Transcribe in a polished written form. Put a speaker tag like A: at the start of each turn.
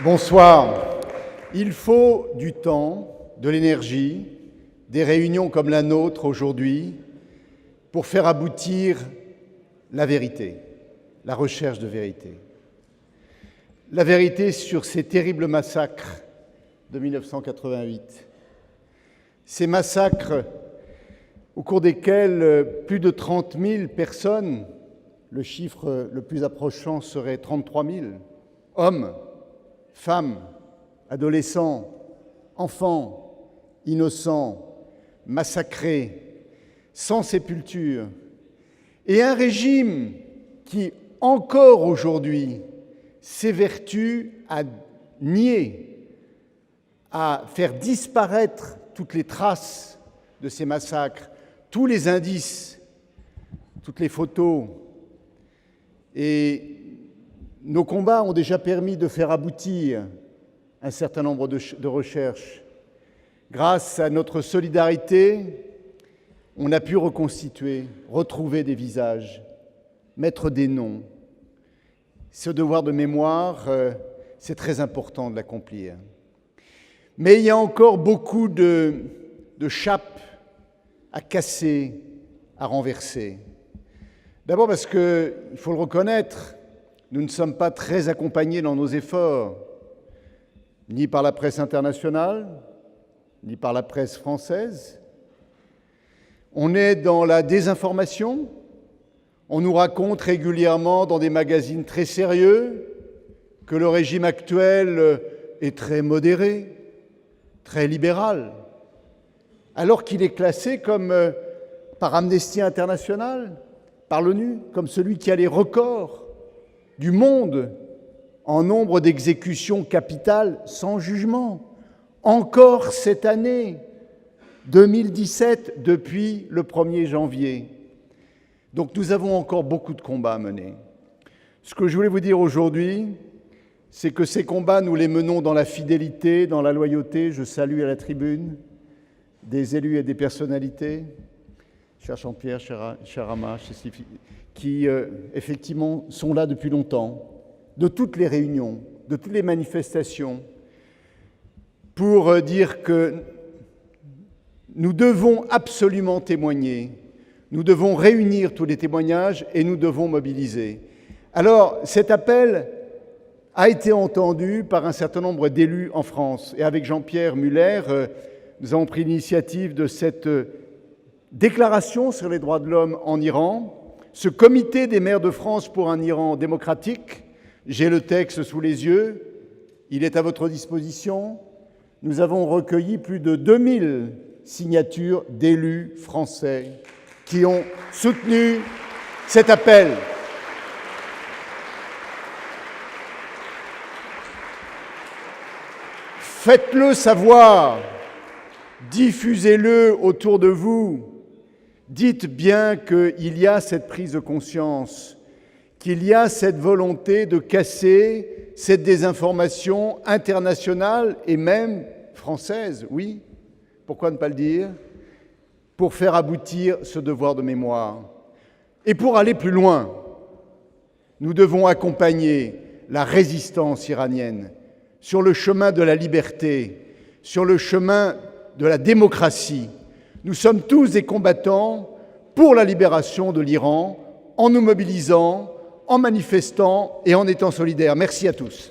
A: Bonsoir. Il faut du temps, de l'énergie, des réunions comme la nôtre aujourd'hui pour faire aboutir la vérité, la recherche de vérité. La vérité sur ces terribles massacres de 1988. Ces massacres au cours desquels plus de 30 000 personnes, le chiffre le plus approchant serait 33 000, hommes, femmes, adolescents, enfants, innocents, massacrés, sans sépulture, et un régime qui, encore aujourd'hui, s'évertue à nier, à faire disparaître toutes les traces de ces massacres, tous les indices, toutes les photos. Et nos combats ont déjà permis de faire aboutir un certain nombre de recherches. Grâce à notre solidarité, on a pu reconstituer, retrouver des visages, mettre des noms. Ce devoir de mémoire, c'est très important de l'accomplir. Mais il y a encore beaucoup de chapes à casser, à renverser. D'abord parce que, il faut le reconnaître, nous ne sommes pas très accompagnés dans nos efforts, ni par la presse internationale, ni par la presse française. On est dans la désinformation. On nous raconte régulièrement dans des magazines très sérieux que le régime actuel est très modéré, très libéral, alors qu'il est classé comme, par Amnesty International, par l'ONU, comme celui qui a les records du monde en nombre d'exécutions capitales sans jugement. Encore cette année, 2017, depuis le 1er janvier. Donc nous avons encore beaucoup de combats à mener. Ce que je voulais vous dire aujourd'hui, c'est que ces combats, nous les menons dans la fidélité, dans la loyauté. Je salue à la tribune des élus et des personnalités, cher Jean-Pierre, cher Rama, cher Sylvie, qui effectivement sont là depuis longtemps, de toutes les réunions, de toutes les manifestations, pour dire que nous devons absolument témoigner, nous devons réunir tous les témoignages et nous devons mobiliser. Alors, cet appel a été entendu par un certain nombre d'élus en France. Et avec Jean-Pierre Muller, nous avons pris l'initiative de cette déclaration sur les droits de l'homme en Iran, ce comité des maires de France pour un Iran démocratique. J'ai le texte sous les yeux, il est à votre disposition. Nous avons recueilli plus de 2000 signatures d'élus français qui ont soutenu cet appel. Faites-le savoir, diffusez-le autour de vous. Dites bien qu'il y a cette prise de conscience, qu'il y a cette volonté de casser cette désinformation internationale et même française, oui, pourquoi ne pas le dire, pour faire aboutir ce devoir de mémoire. Et pour aller plus loin, nous devons accompagner la résistance iranienne sur le chemin de la liberté, sur le chemin de la démocratie. Nous sommes tous des combattants pour la libération de l'Iran, en nous mobilisant, en manifestant et en étant solidaires. Merci à tous.